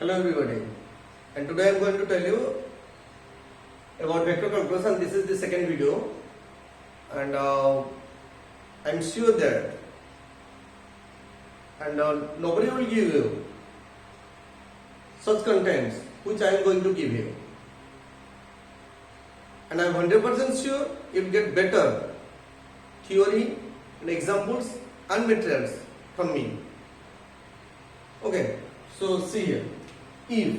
Hello everybody, and today I am going to tell you about vector calculus, and this is the second video, and I am sure that nobody will give you such contents which I am going to give you, and I am 100% sure you will get better theory and examples and materials from me. Okay, so see here. If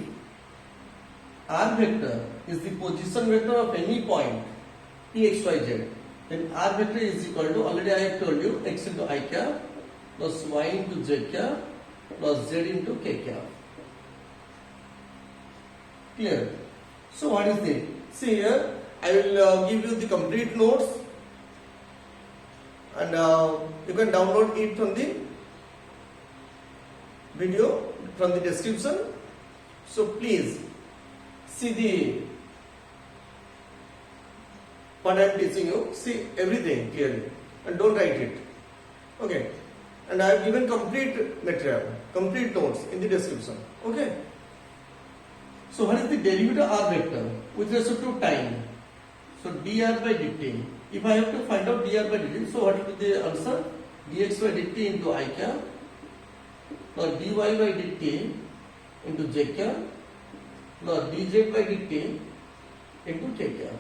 r vector is the position vector of any point p x y z, then r vector is equal to, already I have told you, x into I cap plus y into j cap plus z into k cap. Clear? So what is it? See here, I will give you the complete notes, and you can download it from the video, from the description. So please see the what I am teaching you, see everything clearly, and don't write it. Okay, and I have given complete material, complete notes in the description. Okay, so what is the derivative r vector with respect to time? So dr by dt. If I have to find out dr by dt, so what will be the answer? Dx by dt into I cap plus dy by dt into j cap plus dz by dt into k cap.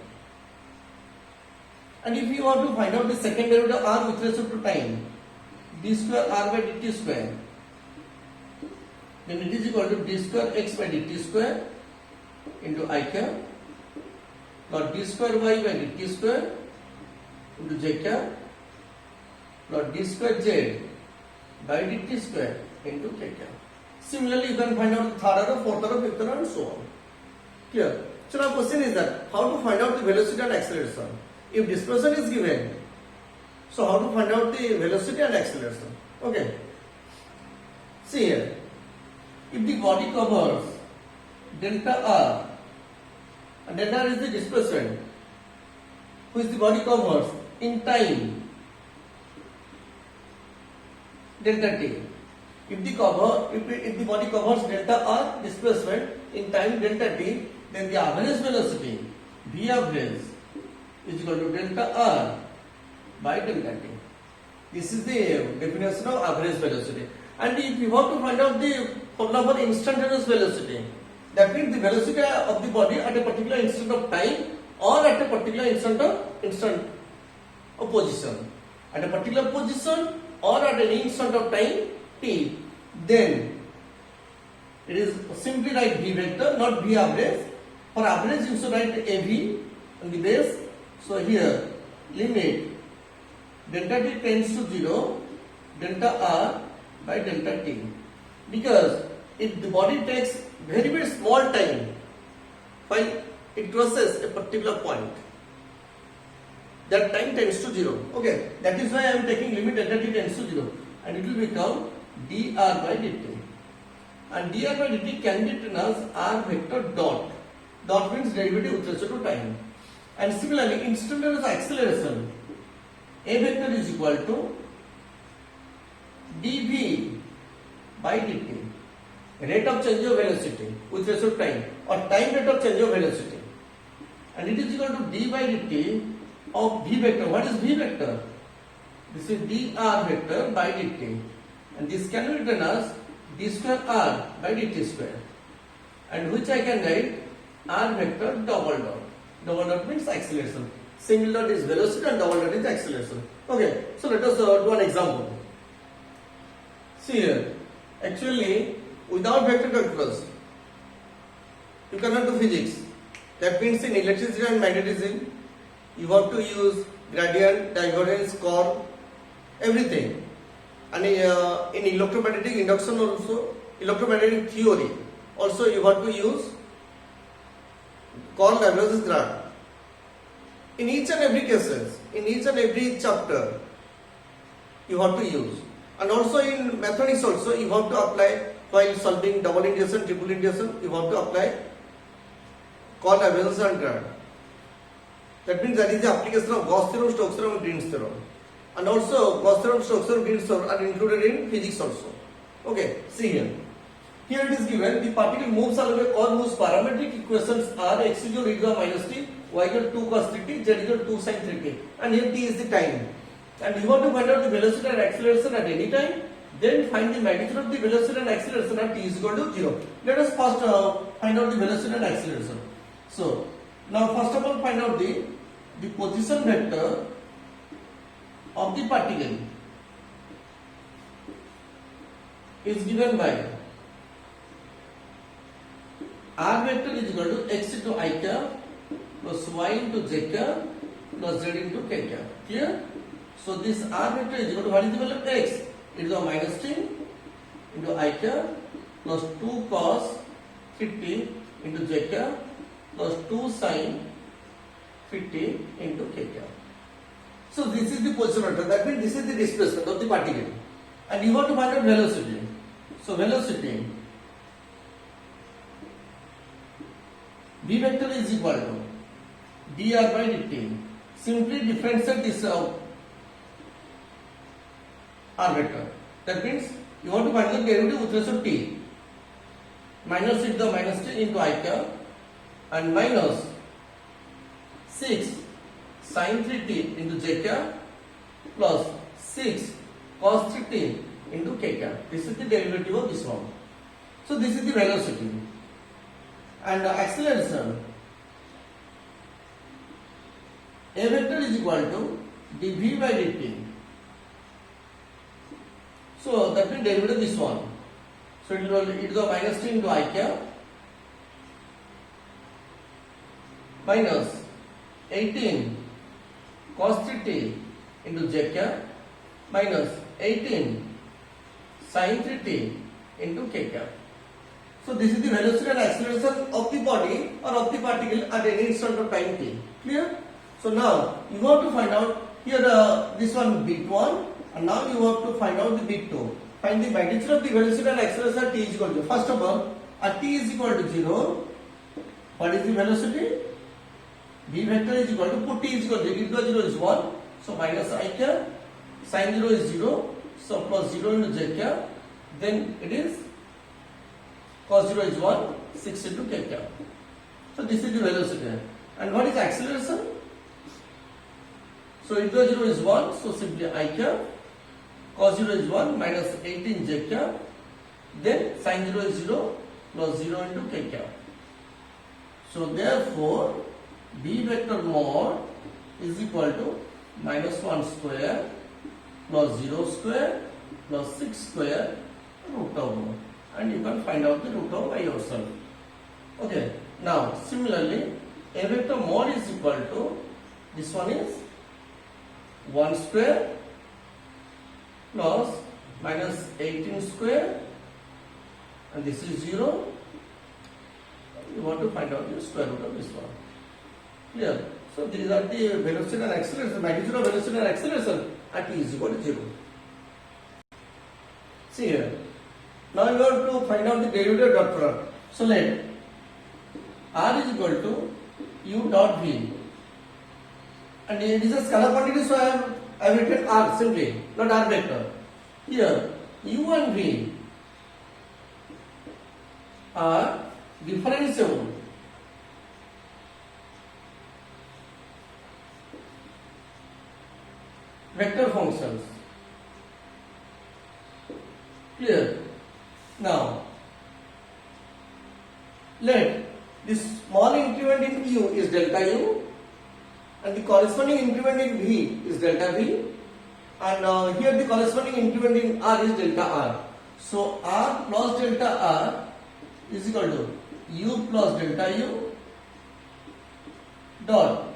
And if you want to find out the second derivative r with respect to time, d square r by dt square, then it is equal to d square x by dt square into I cap plus d square y by dt square into j cap plus d square z by dt square into k cap. Similarly, you can find out the third order, fourth order, fifth order, and so on. Clear? So now question is that how to find out the velocity and acceleration? If dispersion is given, so how to find out the velocity and acceleration? Okay. See here. If the body covers delta r, and delta r is the displacement which the body covers in time delta t. If the body covers delta r displacement in time delta t, then the average velocity v average is equal to delta r by delta t. This is the definition of average velocity. And if you want to find out the formula for instantaneous velocity, that means the velocity of the body at a particular instant of time or at a particular instant of position. At a particular position or at an instant of time t, then it is simply write v vector, not v average. For average you should write av on the base. So here limit delta t tends to 0, delta r by delta t, because if the body takes very very small time while it crosses a particular point, that time tends to 0. Okay, that is why I am taking limit delta t tends to 0, and it will become dr by dt. And dr by dt can be written as r vector dot. Dot means derivative with respect to time. And similarly, instantaneous acceleration, a vector is equal to dv by dt, rate of change of velocity with respect to time, or time rate of change of velocity, and it is equal to d by dt of v vector. What is v vector? This is dr vector by dt, and this can be written as d square r by dt square, and which I can write r vector double dot. Double dot means acceleration. Single dot is velocity and double dot is acceleration. Okay, so let us do an example. See here, actually without vector calculus you cannot do physics. That means in electricity and magnetism you have to use gradient, divergence, curve, everything. And in electromagnetic induction also, electromagnetic theory also, you have to use curve, divergence, grad. In each and every cases, in each and every chapter you have to use. And also in mathematics also you have to apply, while solving double integration, triple integration, you have to apply curve, divergence and grad. That means that is the application of Gauss theorem, Stokes theorem and Green's theorem. And also Gauss theorem, Stokes theorem, Green's theorem are included in physics also. Okay, see here. Here it is given the particle moves along a curve whose parametric equations are x is equal to e to the minus t, y equal to 2 cos 3t, z equal to 2 sin 3t, and here t is the time. And you want to find out the velocity and acceleration at any time. Then find the magnitude of the velocity and acceleration at t is equal to 0. Let us first find out the velocity and acceleration. So now first of all find out the position vector of the particle is given by r vector is equal to x into I cap plus y into j cap plus z into k cap. Clear? So this r vector is equal to what is the value of x? It is a minus t into I cap plus 2 cos 3t into j cap plus 2 sin 3t into k cap. So this is the position vector. That means this is the displacement of the particle. And you want to find out velocity. So velocity v vector is equal to dr by dt. Simply differentiate this r vector. That means you want to find the derivative with respect to t. Minus into the minus t into I cap and minus 6 sin 3t into j cap plus 6 cos 3t into k cap. This is the derivative of this one. So this is the velocity. And acceleration, a vector is equal to dv by dt. So that means derivative of this one. So it will e to the minus t into I cap minus 18 cos 3t into j cap minus 18 sin 3t into k cap. So this is the velocity and acceleration of the body or of the particle at any instant of time t. Clear? So now you want to find out here this one bit 1 and now you want to find out the bit 2. Find the magnitude of the velocity and acceleration at t is equal to. First of all, at t is equal to 0, what is the velocity? V vector is equal to, put t is equal to, e to the 0 is 1, so minus I cap, sin 0 is 0, so plus 0 into j cap, then it is cos 0 is 1, 6 into k cap. So this is the velocity. And what is acceleration? So e to the 0 is 1, so simply I cap, cos 0 is 1 minus 18 j cap, then sin 0 is 0 plus 0 into k cap. So therefore B vector mod is equal to minus 1 square plus 0 square plus 6 square root over, and you can find out the root over by yourself. Okay. Now similarly, A vector mod is equal to, this one is 1 square plus minus 18 square, and this is 0. You want to find out the square root of this one. Clear? So these are the velocity and acceleration, magnitude of velocity and acceleration at t is equal to 0. See here. Now you have to find out the derivative dot product. So let r is equal to u dot v, and it is a scalar quantity, so I have written r simply, not r vector. Here u and v are differentiable vector functions. Clear? Now let this small increment in u is delta u and the corresponding increment in v is delta v, and here the corresponding increment in r is delta r. So r plus delta r is equal to u plus delta u dot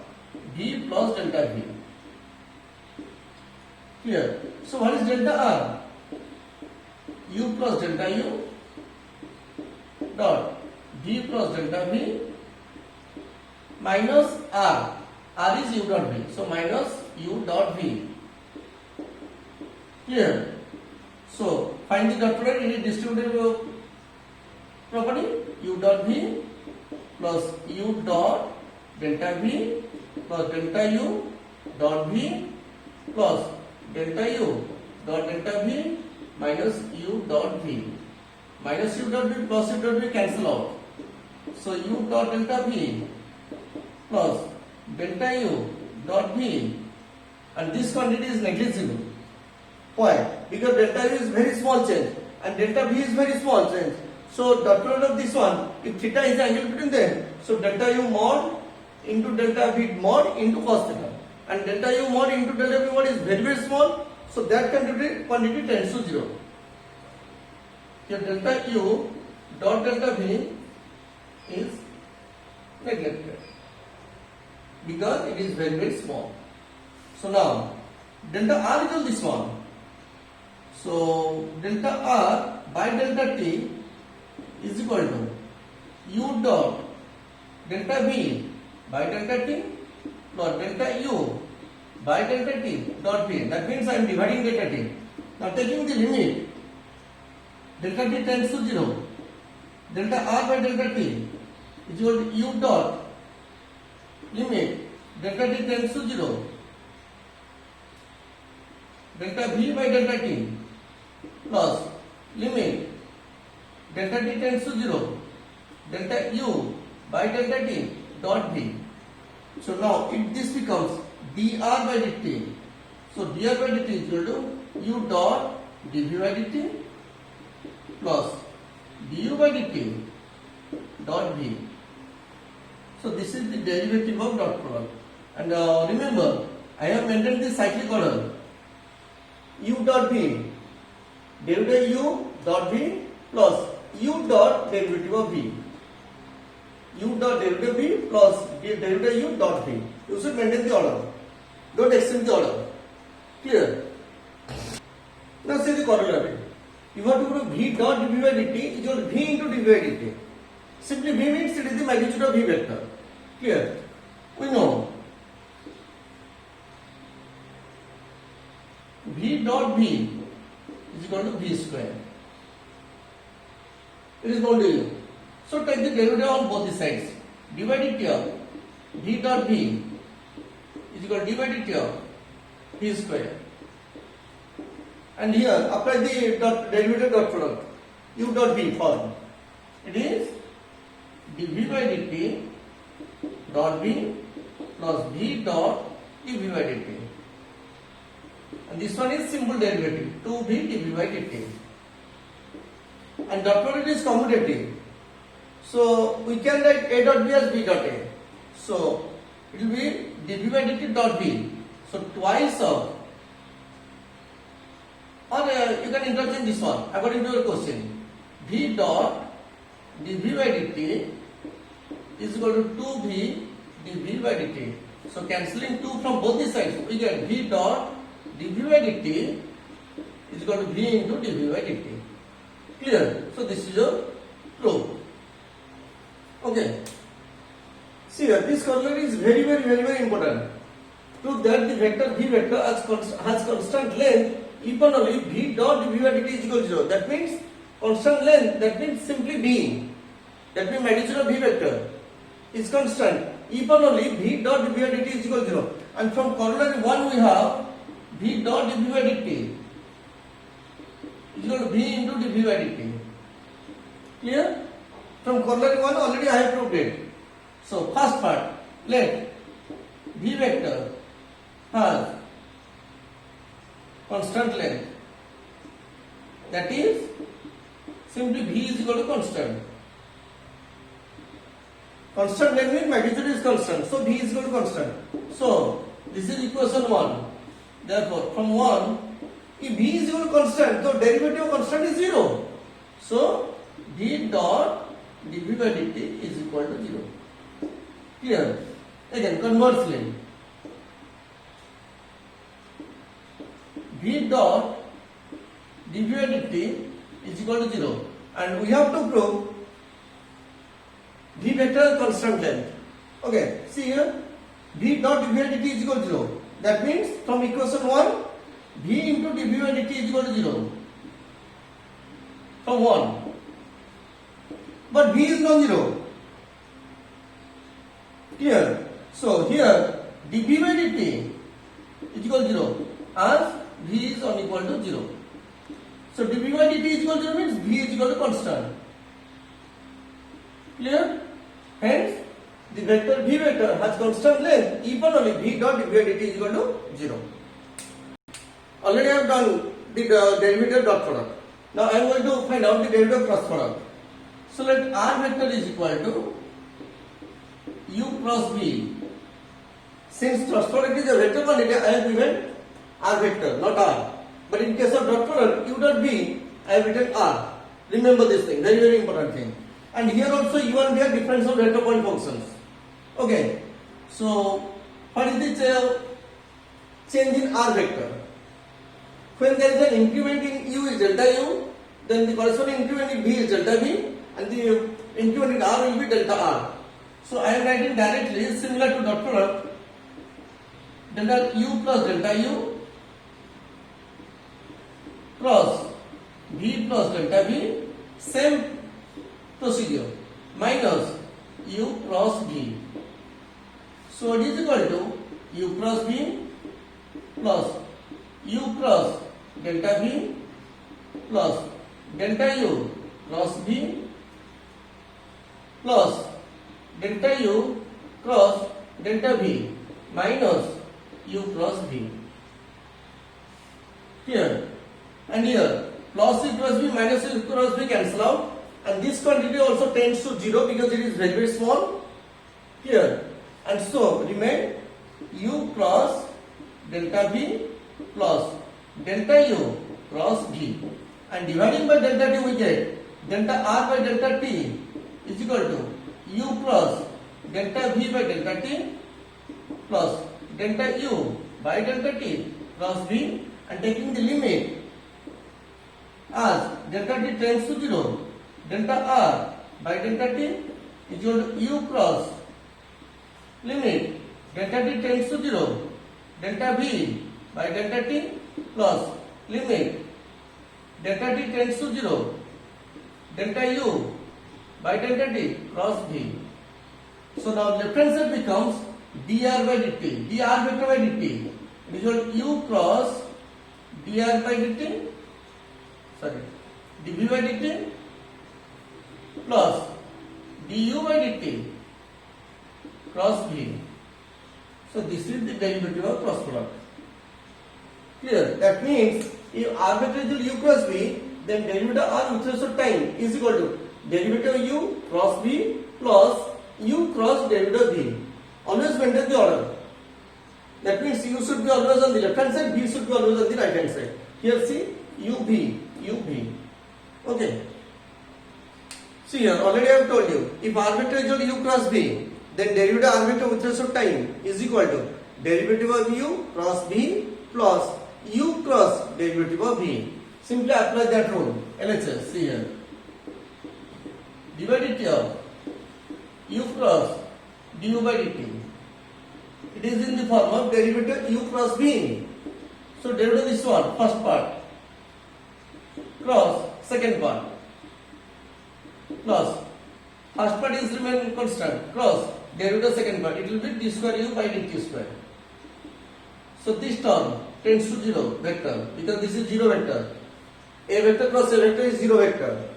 v plus delta v. Here, so what is delta r? U plus delta u dot v plus delta v minus r. R is u dot v, so minus u dot v. Here, so find the dot product in a distributive property. U dot v plus u dot delta v plus delta u dot v plus delta u dot delta v minus u dot v. minus u dot v plus u dot v cancel out. So u dot delta v plus delta u dot v, and this quantity is negligible. Why? Because delta u is very small change and delta v is very small change. So dot product of this one, if theta is the angle between them, so delta u mod into delta v mod into cos theta, and delta u mod into delta v mod is very small, so that quantity tends to 0. Here delta u dot delta v is neglected because it is very small. So now delta r equals this one. So delta r by delta t is equal to u dot delta v by delta t plus delta u by delta t dot v. That means I am dividing delta t. Now taking the limit, delta t tends to 0. Delta r by delta t is equal to u dot limit delta t tends to 0. Delta v by delta t plus limit delta t tends to 0. Delta u by delta t dot v. So now if this becomes dr by dt. So dr by dt is equal to u dot dv by dt plus du by dt dot v. So this is the derivative of dot product. And remember, I have maintained the cyclic order. U dot v, derivative u dot v plus u dot derivative of v. U dot derivative v plus derivative u dot v. You should maintain the order. Don't extend the order. Clear? Now say the corollary. You have to prove v dot dv by dt is equal to v into dv by dt. Simply v means it is the magnitude of v vector. Clear? We know v dot v is equal to v square. It is known to you. So take the derivative on both the sides. d by dt of v dot v is equal to d by dt of v square. And here apply the derivative dot product u dot v form. It is dv by dt dot v plus v dot dv by dt. And this one is simple derivative 2v dv by dt. And dot product is commutative. So we can write a dot b as b dot a. So it will be dv by dt dot v. So twice of, or you can interchange this one according to your question. V dot dv by dt is equal to 2v dv by dt. So cancelling 2 from both the sides, we get v dot dv by dt is equal to v into dv by dt. Clear? So this is your proof. Okay. See here, this corollary is very important. Prove that the vector v vector has constant length if and only v dot dv by dt is equal to 0. That means constant length, that means simply v. That means magnitude of v vector is constant if and only v dot dv by dt is equal to 0. And from corollary 1 we have v dot dv by dt is equal to v into dv by dt. Clear? From corollary 1 already I have proved it. So first part, let v vector has constant length, that is simply v is equal to constant. Constant length means magnitude is constant, so v is equal to constant. So this is equation 1. Therefore from 1, if v is equal to constant, so derivative of constant is 0. So v dot dv by dt is equal to 0. Clear? Again conversely, v dot dv by dt is equal to 0, and we have to prove v vector constant length. Okay, see here, v dot dv by dt is equal to 0. That means from equation 1, v into dv by dt is equal to 0. From 1. But v is non-zero. Clear? So here dv by dt is equal to 0 as v is unequal to 0. So dv by dt is equal to 0 means v is equal to constant. Clear? Hence, the vector v vector has constant length even only v dot dv by dt is equal to 0. Already I have done the derivative dot product. Now I am going to find out the derivative cross product. So let r vector is equal to u cross v. Since cross product is a vector quantity, I have given r vector, not r. But in case of dot product, u dot v, I have written r. Remember this thing, very very important thing. And here also u and v are differential vector point functions. Okay. So what is the change in r vector? When there is an increment in u is delta u, then the corresponding increment in v is delta v, and the increment in r will be delta r. So I am writing directly similar to dot product, delta u plus delta u cross v plus delta v, same procedure, minus u cross v. So it is equal to u cross v plus u cross delta v plus delta u cross v plus delta u cross delta v minus u cross v. Here and here plus u cross v minus u cross v cancel out, and this quantity also tends to 0 because it is very very small here, and so remain u cross delta v plus delta u cross v, and dividing by delta t we get delta r by delta t is equal to u plus delta v by delta t plus delta u by delta t cross v, and taking the limit as delta t tends to 0, delta r by delta t is equal to u cross limit delta t tends to 0, delta v by delta t plus limit delta t tends to 0, delta u by delta t cross v. So now left hand side becomes dr by dt, dr vector by dt is equal to u cross dr by dt, sorry, dv by dt plus du by dt cross v. So this is the derivative of cross product. Clear? That means if r vector is equal to u cross v, then derivative r with respect to time is equal to derivative u cross v plus u cross derivative v. Always maintain the order. That means u should be always on the left hand side, v should be always on the right hand side. Here see u v. Okay. See here, already I have told you, if r vector is equal to u cross v, then derivative r vector with respect to time is equal to derivative of u cross v plus u cross derivative of v. Simply apply that rule. LHS, see here. d by dt of u cross du by dt. It is in the form of derivative u cross v. So derivative this one, first part, cross second part, plus first part is remain constant, cross derivative second part, it will be d square u by dt square. So this term tends to 0 vector because this is 0 vector. A vector cross a vector is 0 vector.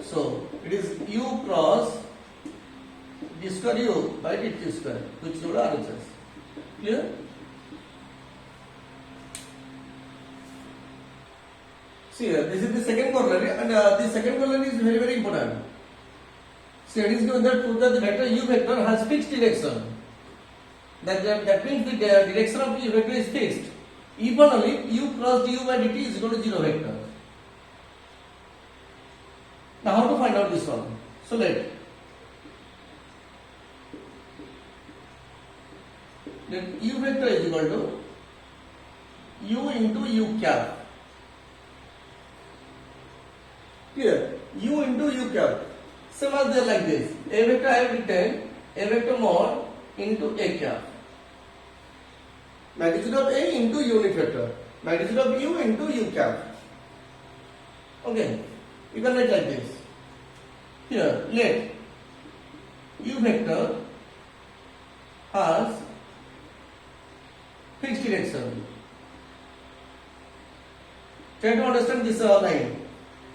So it is u cross d square u by dt square, which is RHS. Clear? See here, this is the second corollary, and the second corollary is very very important. See, it is given that prove that the vector u vector has fixed direction. That means the direction of u vector is fixed. Even only u cross du by dt is equal to 0 vector. Now how to find out this one? So let u vector is equal to u into u cap. Here, u into u cap. Same as there like this. A vector I have written a vector mod into a cap. Magnitude of A into unit vector. Magnitude of u into u cap. Okay. You can write like this. Here, let u vector has fixed direction. Try to understand this line.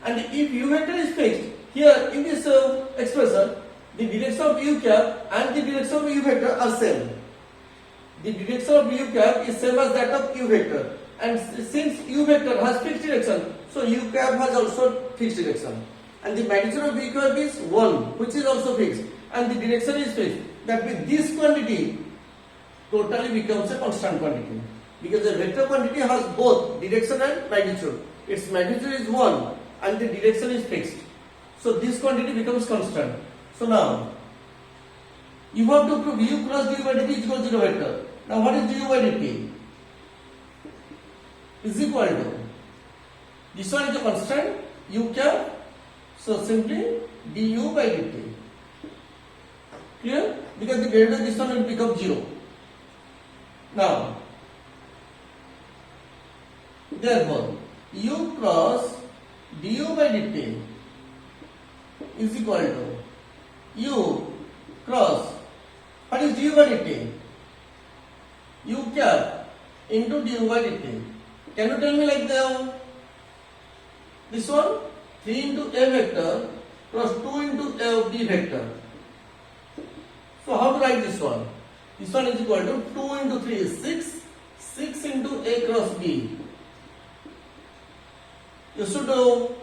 And if u vector is fixed, here in this expression, the direction of u cap and the direction of u vector are same. The direction of u cap is same as that of u vector. And since u vector has fixed direction, so u cap has also fixed direction. And the magnitude of u cap is 1, which is also fixed. And the direction is fixed. That means this quantity totally becomes a constant quantity. Because a vector quantity has both direction and magnitude. Its magnitude is 1 and the direction is fixed. So this quantity becomes constant. So now, you have to prove u cross du by dt is equal to 0 vector. Now what is du by dt? Is equal to, this one is a constant, u cap, so simply du by dt. Clear? Because the derivative of this one will become 0. Now, therefore, u cross du by dt is equal to u cross, what is du by dt? U cap into du by dt. Can you tell me like this one? 3 into a vector cross 2 into a of b vector. So how to write this one? This one is equal to 2 into 3 is 6. 6 into a cross b. You should do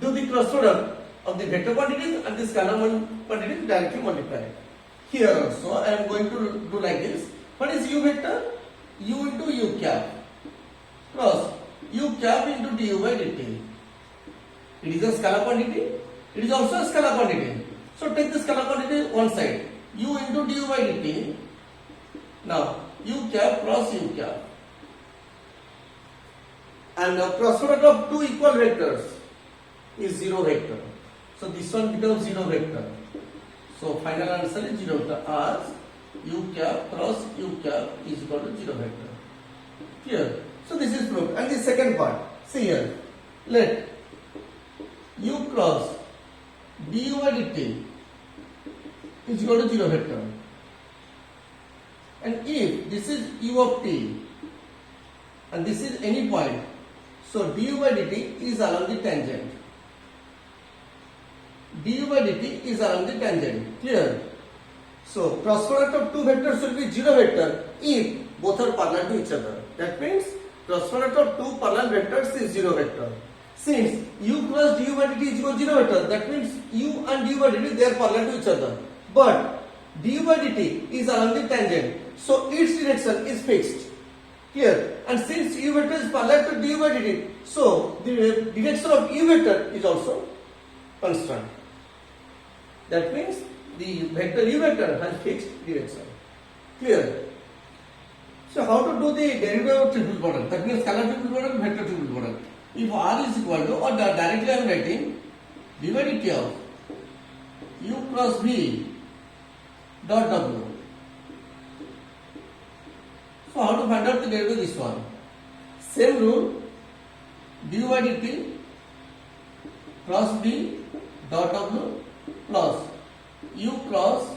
the cross product of the vector quantities and the scalar quantities directly multiplied. Here also I am going to do like this. What is u vector? U into u cap cross u cap into du by dt. It is a scalar quantity. It is also a scalar quantity. So take the scalar quantity one side. U into du by dt. Now u cap cross u cap. And the cross product of two equal vectors is 0 vector. So this one becomes 0 vector. So final answer is 0 vector as u cap cross u cap is equal to 0 vector. Clear? So this is proved. And the second part, see here, let u cross du by dt is equal to 0 vector. And if this is u of t and this is any point, so du by dt is along the tangent. Du by dt is along the tangent. Clear? So cross product of two vectors will be 0 vector if both are parallel to each other. That means cross product of two parallel vectors is 0 vector. Since u cross du by dt is equal to 0 vector, that means u and du by dt they are parallel to each other. But du by dt is along the tangent, so its direction is fixed. Clear? And since u vector is parallel to du by dt, so the direction of u vector is also constant. That means the vector u vector has fixed direction. Clear? So how to do the derivative of triple product? That means scalar triple product, vector triple product. If r is equal to, or directly I am writing d by dt of u cross v dot w. So how to find out the derivative of this one? Same rule, du by dt cross b dot w plus u cross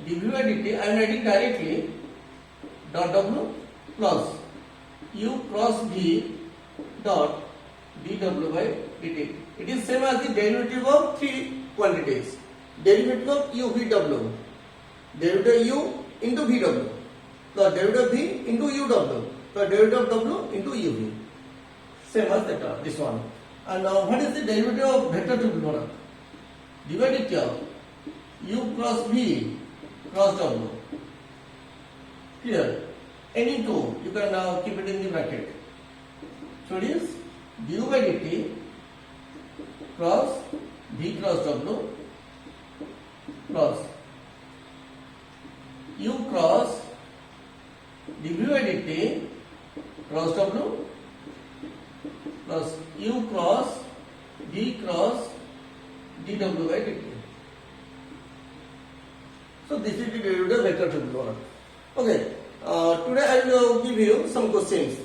dv by dt, I am writing directly dot w plus u cross v dot dw by dt. It is same as the derivative of three quantities. Derivative of u vw, derivative u into vw, the derivative v into uw, the derivative of w into uv. Same as that, this one. And now what is the derivative of vector triple product? d by dt of u cross v cross w. Clear? Any two, you can now keep it in the bracket. So it is du by dt cross v cross w plus u cross dv by dt cross w plus u cross v cross dw by dt. So this is the derivative of vector triple product. Okay. Today I will give you some questions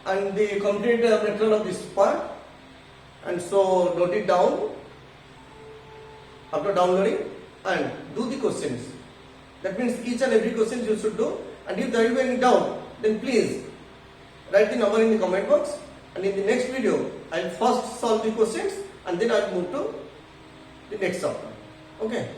and the complete method of this part, and so note it down after downloading and do the questions. That means each and every question you should do, and if there is any doubt then please write the number in the comment box, and in the next video I will first solve the questions and then I will move to the next chapter. Okay.